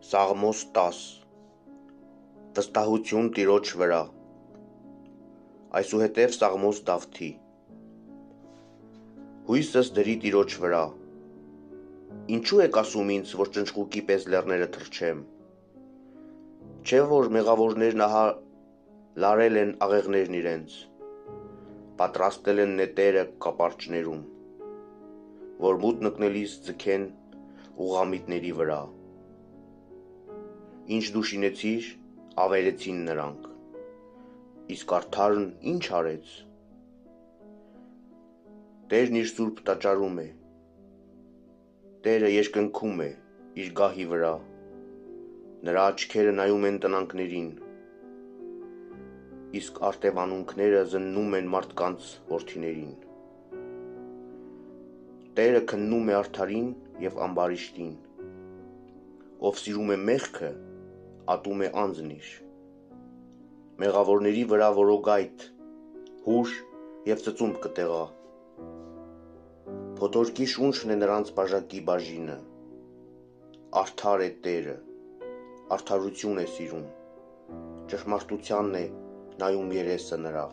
Սաղմոս 10 Վստահություն Տիրոջ վրա։ Այսուհետև Սաղմոս Դավթի. Հույսս դրի Տիրոջ վրա։ Ինչու եք ասում ինձ, որ ճնճղուկի պես լեռները թռչեմ։ Չէ որ մեղավորներն ահա լարել են աղեղներն իրենց, պատրաստել են նետերը կապարճներում, որ մութ մտնելիս ձգեն ուղղամիտների վրա։ Ինչ դու շինեցիր, ավերեցին նրանք, իսկ արդարն ինչ արեց։ Տերն իր սուրբ տաճարում է, Տերը երկնքում է իր գահի վրա, նրա աչքերը նայում են տնանքներին, իսկ արտևանունքները զննում են մարդկանց որդիներին։ Տերը քննում է արդարին և ամբարիշտին, ով սիրում է մեղքը, ատում է անձն իր։ Մեղավորների վրա որոգայթ, հուշ և ծծումբ կտեղա։ Փոթորկի շունչն է նրանց բաժակի բաժինը։ Արդար է Տերը, արդարություն է սիրում, ճշմարտությանն է նայում երեսը նրա։